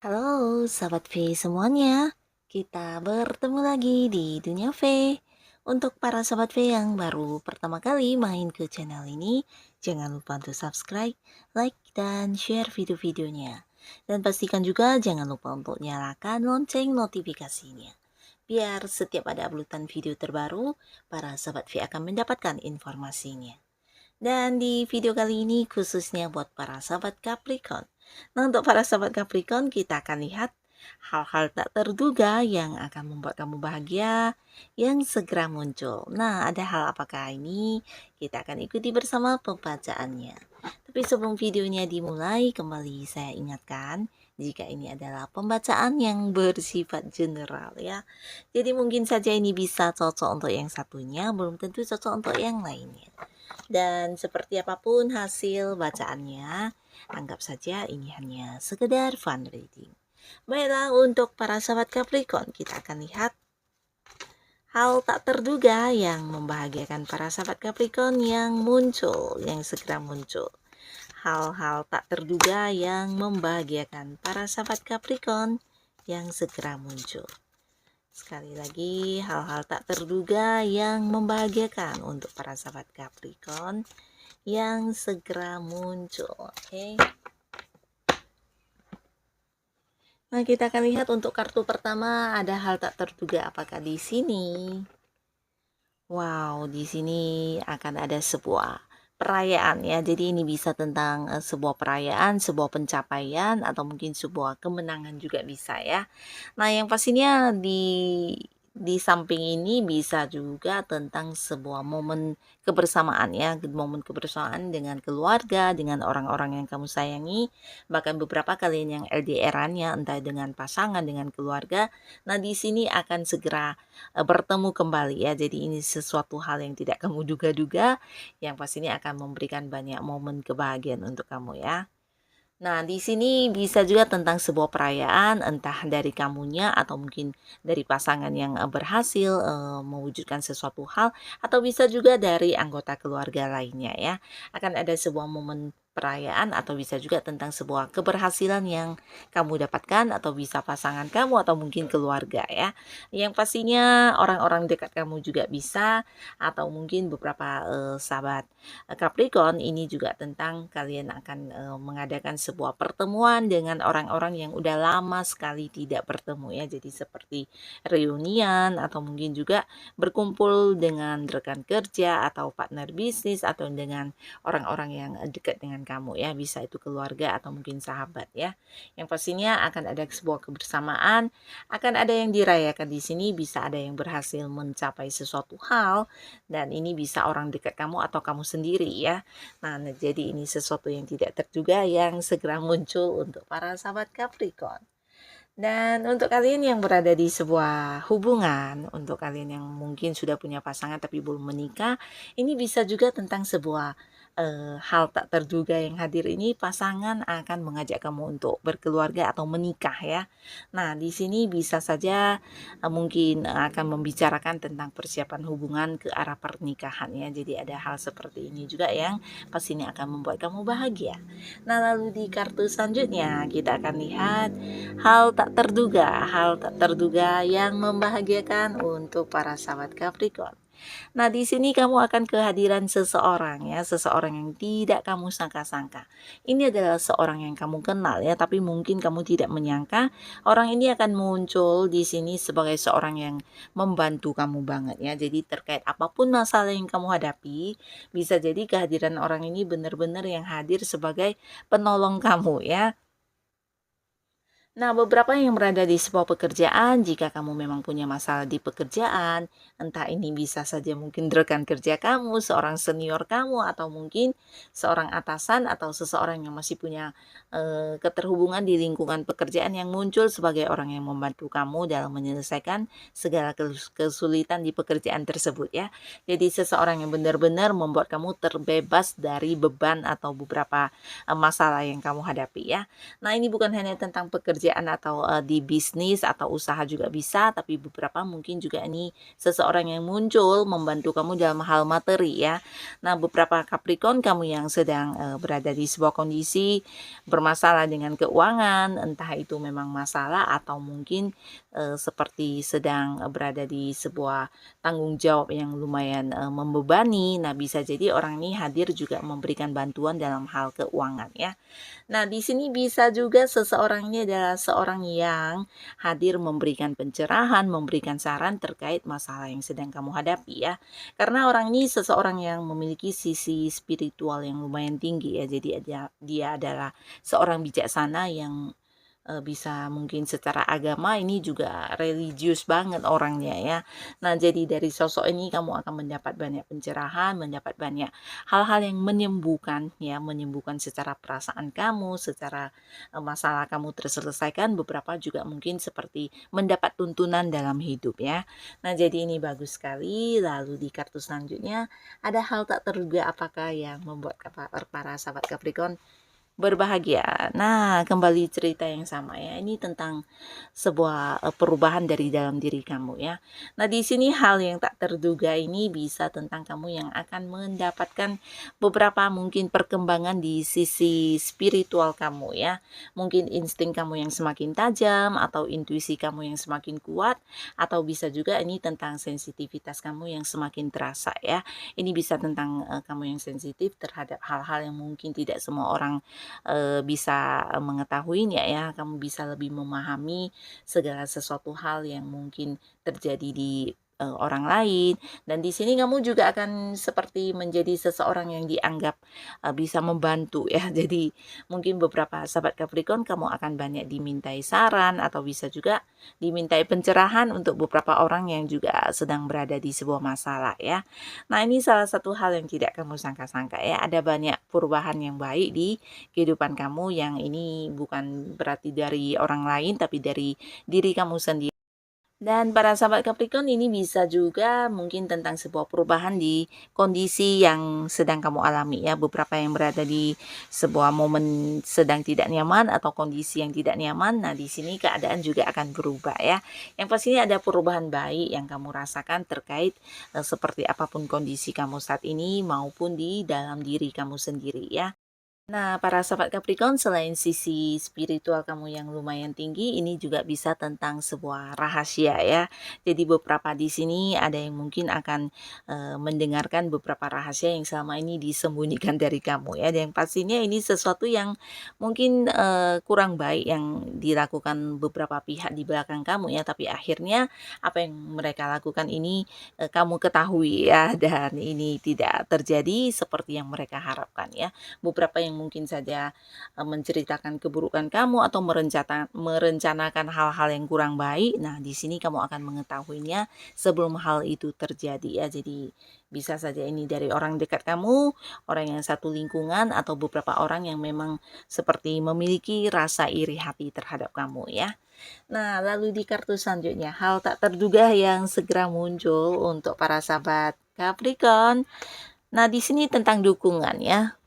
Halo, sahabat V semuanya. Kita bertemu lagi di Dunia V. Untuk para sahabat V yang baru pertama kali main ke channel ini, jangan lupa untuk subscribe, like, dan share video-videonya. Dan pastikan juga jangan lupa untuk nyalakan lonceng notifikasinya. Biar setiap ada uploadan video terbaru, para sahabat V akan mendapatkan informasinya. Dan di video kali ini khususnya buat para sahabat Capricorn. Nah, untuk para sahabat Capricorn, kita akan lihat hal-hal tak terduga yang akan membuat kamu bahagia yang segera muncul. Nah, ada hal apakah ini? Kita akan ikuti bersama pembacaannya. Tapi sebelum videonya dimulai, kembali saya ingatkan jika ini adalah pembacaan yang bersifat general ya. Jadi mungkin saja ini bisa cocok untuk yang satunya, belum tentu cocok untuk yang lainnya. Dan seperti apapun hasil bacaannya, anggap saja ini hanya sekedar fun reading. Baiklah, untuk para sahabat Capricorn, kita akan lihat hal tak terduga yang membahagiakan para sahabat Capricorn yang muncul, yang segera muncul. Hal-hal tak terduga yang membahagiakan para sahabat Capricorn yang segera muncul. Sekali lagi, hal-hal tak terduga yang membahagiakan untuk para sahabat Capricorn yang segera muncul. Oke. Nah, kita akan lihat untuk kartu pertama ada hal tak terduga apakah di sini. Wow, di sini akan ada sebuah perayaan ya. Jadi ini bisa tentang sebuah perayaan, sebuah pencapaian atau mungkin sebuah kemenangan juga bisa ya. Nah, yang pastinya di samping ini bisa juga tentang sebuah momen kebersamaan ya, momen kebersamaan dengan keluarga, dengan orang-orang yang kamu sayangi, bahkan beberapa kalian yang LDR-annya entah dengan pasangan, dengan keluarga. Nah, di sini akan segera bertemu kembali ya. Jadi ini sesuatu hal yang tidak kamu duga-duga, yang pastinya akan memberikan banyak momen kebahagiaan untuk kamu ya. Nah, di sini bisa juga tentang sebuah perayaan, entah dari kamunya atau mungkin dari pasangan yang berhasil mewujudkan sesuatu hal, atau bisa juga dari anggota keluarga lainnya ya. Akan ada sebuah momen perayaan atau bisa juga tentang sebuah keberhasilan yang kamu dapatkan atau bisa pasangan kamu atau mungkin keluarga ya. Yang pastinya orang-orang dekat kamu juga bisa atau mungkin beberapa sahabat Capricorn ini juga tentang kalian akan mengadakan sebuah pertemuan dengan orang-orang yang udah lama sekali tidak bertemu ya. Jadi seperti reunian atau mungkin juga berkumpul dengan rekan kerja atau partner bisnis atau dengan orang-orang yang dekat dengan kamu ya. Bisa itu keluarga atau mungkin sahabat ya. Yang pastinya akan ada sebuah kebersamaan, akan ada yang dirayakan di sini, bisa ada yang berhasil mencapai sesuatu hal dan ini bisa orang dekat kamu atau kamu sendiri ya. Nah, jadi ini sesuatu yang tidak terduga yang segera muncul untuk para sahabat Capricorn. Dan untuk kalian yang berada di sebuah hubungan, untuk kalian yang mungkin sudah punya pasangan tapi belum menikah, ini bisa juga tentang sebuah hal tak terduga yang hadir ini, pasangan akan mengajak kamu untuk berkeluarga atau menikah ya. Nah, di sini bisa saja mungkin akan membicarakan tentang persiapan hubungan ke arah pernikahan ya. Jadi ada hal seperti ini juga yang pastinya akan membuat kamu bahagia. Nah, lalu di kartu selanjutnya kita akan lihat hal tak terduga yang membahagiakan untuk para sahabat Capricorn. Nah, di sini kamu akan kehadiran seseorang ya, seseorang yang tidak kamu sangka-sangka. Ini adalah seorang yang kamu kenal ya, tapi mungkin kamu tidak menyangka orang ini akan muncul di sini sebagai seorang yang membantu kamu banget ya. Jadi terkait apapun masalah yang kamu hadapi, bisa jadi kehadiran orang ini benar-benar yang hadir sebagai penolong kamu ya. Nah, beberapa yang berada di sebuah pekerjaan, jika kamu memang punya masalah di pekerjaan, entah ini bisa saja mungkin rekan kerja kamu, seorang senior kamu, atau mungkin seorang atasan atau seseorang yang masih punya keterhubungan di lingkungan pekerjaan yang muncul sebagai orang yang membantu kamu dalam menyelesaikan segala kesulitan di pekerjaan tersebut ya. Jadi seseorang yang benar-benar membuat kamu terbebas dari beban atau beberapa masalah yang kamu hadapi ya. Nah, ini bukan hanya tentang pekerjaan atau di bisnis atau usaha juga bisa, tapi beberapa mungkin juga ini seseorang yang muncul membantu kamu dalam hal materi ya. Nah, beberapa Capricorn kamu yang sedang berada di sebuah kondisi bermasalah dengan keuangan, entah itu memang masalah atau mungkin seperti sedang berada di sebuah tanggung jawab yang lumayan membebani. Nah, bisa jadi orang ini hadir juga memberikan bantuan dalam hal keuangan ya. Nah, di sini bisa juga seseorang ini adalah seorang yang hadir memberikan pencerahan, memberikan saran terkait masalah yang sedang kamu hadapi ya. Karena orang ini seseorang yang memiliki sisi spiritual yang lumayan tinggi ya. Jadi dia adalah seorang bijaksana yang bisa mungkin secara agama ini juga religius banget orangnya ya. Nah, jadi dari sosok ini kamu akan mendapat banyak pencerahan, mendapat banyak hal-hal yang menyembuhkan ya, menyembuhkan secara perasaan kamu, secara masalah kamu terselesaikan, beberapa juga mungkin seperti mendapat tuntunan dalam hidup ya. Nah, jadi ini bagus sekali. Lalu di kartu selanjutnya ada hal tak terduga apakah yang membuat para sahabat Capricorn berbahagia. Nah, kembali cerita yang sama ya. Ini tentang sebuah perubahan dari dalam diri kamu ya. Nah, di sini hal yang tak terduga ini bisa tentang kamu yang akan mendapatkan beberapa mungkin perkembangan di sisi spiritual kamu ya. Mungkin insting kamu yang semakin tajam atau intuisi kamu yang semakin kuat, atau bisa juga ini tentang sensitivitas kamu yang semakin terasa ya. Ini bisa tentang kamu yang sensitif terhadap hal-hal yang mungkin tidak semua orang bisa mengetahuinya ya, kamu bisa lebih memahami segala sesuatu hal yang mungkin terjadi di orang lain, dan di sini kamu juga akan seperti menjadi seseorang yang dianggap bisa membantu ya. Jadi mungkin beberapa sahabat Capricorn kamu akan banyak dimintai saran atau bisa juga dimintai pencerahan untuk beberapa orang yang juga sedang berada di sebuah masalah ya. Nah, ini salah satu hal yang tidak kamu sangka-sangka ya, ada banyak perubahan yang baik di kehidupan kamu yang ini bukan berarti dari orang lain tapi dari diri kamu sendiri. Dan para sahabat Capricorn ini bisa juga mungkin tentang sebuah perubahan di kondisi yang sedang kamu alami ya. Beberapa yang berada di sebuah momen sedang tidak nyaman atau kondisi yang tidak nyaman. Nah, di sini keadaan juga akan berubah ya. Yang pastinya ada perubahan baik yang kamu rasakan terkait seperti apapun kondisi kamu saat ini maupun di dalam diri kamu sendiri ya. Nah, para sahabat Capricorn, selain sisi spiritual kamu yang lumayan tinggi, ini juga bisa tentang sebuah rahasia ya. Jadi beberapa di sini ada yang mungkin akan mendengarkan beberapa rahasia yang selama ini disembunyikan dari kamu ya. Dan yang pastinya ini sesuatu yang mungkin kurang baik yang dilakukan beberapa pihak di belakang kamu ya. Tapi akhirnya apa yang mereka lakukan ini kamu ketahui ya, dan ini tidak terjadi seperti yang mereka harapkan ya. Beberapa yang mungkin saja menceritakan keburukan kamu atau merencanakan hal-hal yang kurang baik. Nah, di sini kamu akan mengetahuinya sebelum hal itu terjadi ya. Jadi bisa saja ini dari orang dekat kamu, orang yang satu lingkungan, atau beberapa orang yang memang seperti memiliki rasa iri hati terhadap kamu ya. Nah, lalu di kartu selanjutnya, hal tak terduga yang segera muncul untuk para sahabat Capricorn. Nah, di sini tentang dukungan ya.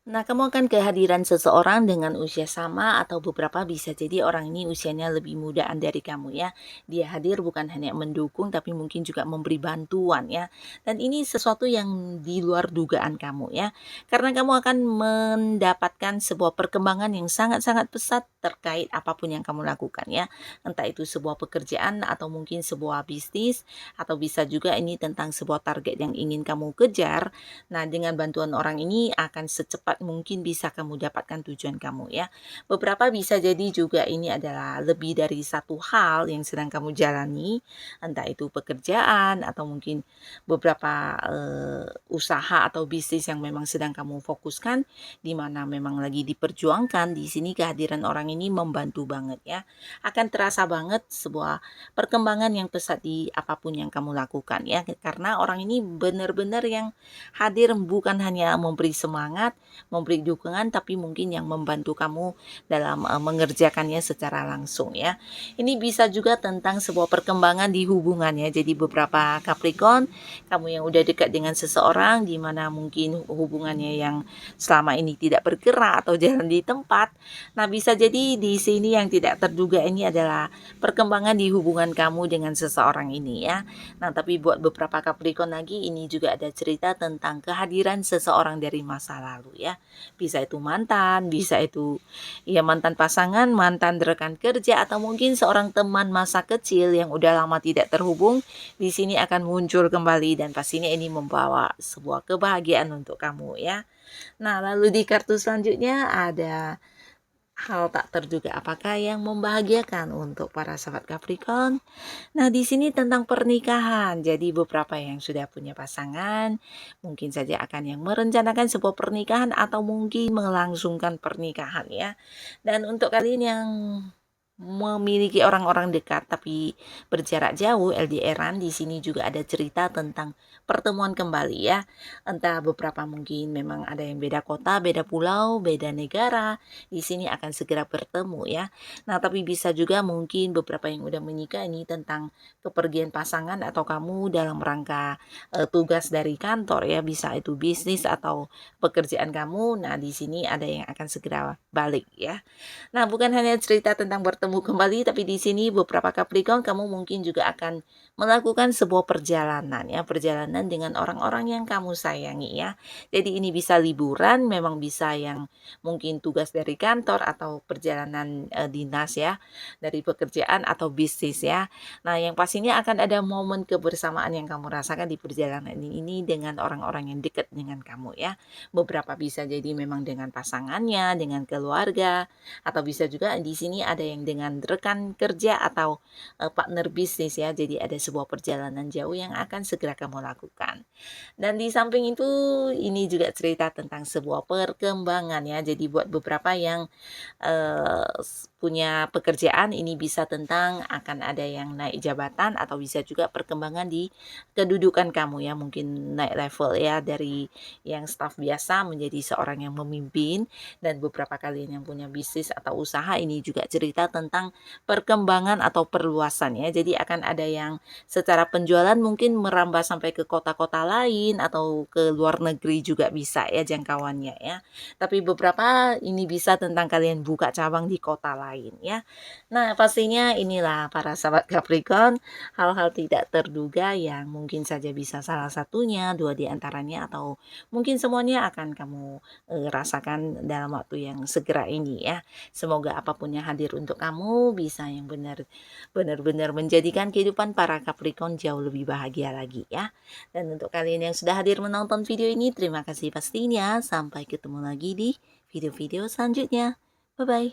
Nah, kamu akan kehadiran seseorang dengan usia sama atau beberapa bisa jadi orang ini usianya lebih mudaan dari kamu ya. Dia hadir bukan hanya mendukung tapi mungkin juga memberi bantuan ya. Dan ini sesuatu yang di luar dugaan kamu ya. Karena kamu akan mendapatkan sebuah perkembangan yang sangat-sangat pesat terkait apapun yang kamu lakukan ya. Entah itu sebuah pekerjaan atau mungkin sebuah bisnis, atau bisa juga ini tentang sebuah target yang ingin kamu kejar. Nah, dengan bantuan orang ini akan secepat cepat mungkin bisa kamu dapatkan tujuan kamu ya. Beberapa bisa jadi juga ini adalah lebih dari satu hal yang sedang kamu jalani, entah itu pekerjaan atau mungkin beberapa usaha atau bisnis yang memang sedang kamu fokuskan, di mana memang lagi diperjuangkan. Di sini kehadiran orang ini membantu banget ya. Akan terasa banget sebuah perkembangan yang pesat di apapun yang kamu lakukan ya, karena orang ini benar-benar yang hadir bukan hanya memberi semangat, memberi dukungan, tapi mungkin yang membantu kamu dalam mengerjakannya secara langsung ya. Ini bisa juga tentang sebuah perkembangan di hubungannya. Jadi beberapa Capricorn, kamu yang udah dekat dengan seseorang di mana mungkin hubungannya yang selama ini tidak bergerak atau jalan di tempat. Nah, bisa jadi di sini yang tidak terduga ini adalah perkembangan di hubungan kamu dengan seseorang ini ya. Nah, tapi buat beberapa Capricorn lagi ini juga ada cerita tentang kehadiran seseorang dari masa lalu ya. Bisa itu mantan, bisa itu ya mantan pasangan, mantan rekan kerja, atau mungkin seorang teman masa kecil yang udah lama tidak terhubung. Di sini akan muncul kembali dan pastinya ini membawa sebuah kebahagiaan untuk kamu ya. Nah, lalu di kartu selanjutnya ada hal tak terduga apakah yang membahagiakan untuk para sahabat Capricorn. Nah, di sini tentang pernikahan. Jadi beberapa yang sudah punya pasangan, mungkin saja akan yang merencanakan sebuah pernikahan atau mungkin melangsungkan pernikahan ya. Dan untuk kalian yang memiliki orang-orang dekat tapi berjarak jauh LDRan, di sini juga ada cerita tentang pertemuan kembali ya. Entah beberapa mungkin memang ada yang beda kota, beda pulau, beda negara, di sini akan segera bertemu ya. Nah, tapi bisa juga mungkin beberapa yang udah menikah ini tentang kepergian pasangan atau kamu dalam rangka tugas dari kantor ya, bisa itu bisnis atau pekerjaan kamu. Nah, di sini ada yang akan segera balik ya. Nah, bukan hanya cerita tentang bertemu kembali, tapi di sini beberapa Capricorn kamu mungkin juga akan melakukan sebuah perjalanan ya, perjalanan dengan orang-orang yang kamu sayangi ya. Jadi ini bisa liburan, memang bisa yang mungkin tugas dari kantor atau perjalanan dinas ya, dari pekerjaan atau bisnis ya. Nah, yang pastinya akan ada momen kebersamaan yang kamu rasakan di perjalanan ini dengan orang-orang yang dekat dengan kamu ya. Beberapa bisa jadi memang dengan pasangannya, dengan keluarga, atau bisa juga di sini ada yang dengan rekan kerja atau partner bisnis ya. Jadi ada sebuah perjalanan jauh yang akan segera kamu lakukan. Dan di samping itu ini juga cerita tentang sebuah perkembangan ya. Jadi buat beberapa yang punya pekerjaan ini bisa tentang akan ada yang naik jabatan atau bisa juga perkembangan di kedudukan kamu ya, mungkin naik level ya dari yang staf biasa menjadi seorang yang memimpin. Dan beberapa kalian yang punya bisnis atau usaha ini juga cerita tentang perkembangan atau perluasan ya. Jadi akan ada yang secara penjualan mungkin merambah sampai ke kota-kota lain atau ke luar negeri juga bisa ya jangkauannya ya. Tapi beberapa ini bisa tentang kalian buka cabang di kota lain ya. Nah, pastinya inilah para sahabat Capricorn, hal-hal tidak terduga yang mungkin saja bisa salah satunya, dua di antaranya, atau mungkin semuanya akan kamu rasakan dalam waktu yang segera ini ya. Semoga apapun yang hadir untuk kamu bisa yang benar-benar menjadikan kehidupan para Capricorn jauh lebih bahagia lagi ya. Dan untuk kalian yang sudah hadir menonton video ini, terima kasih pastinya. Sampai ketemu lagi di video-video selanjutnya. Bye-bye.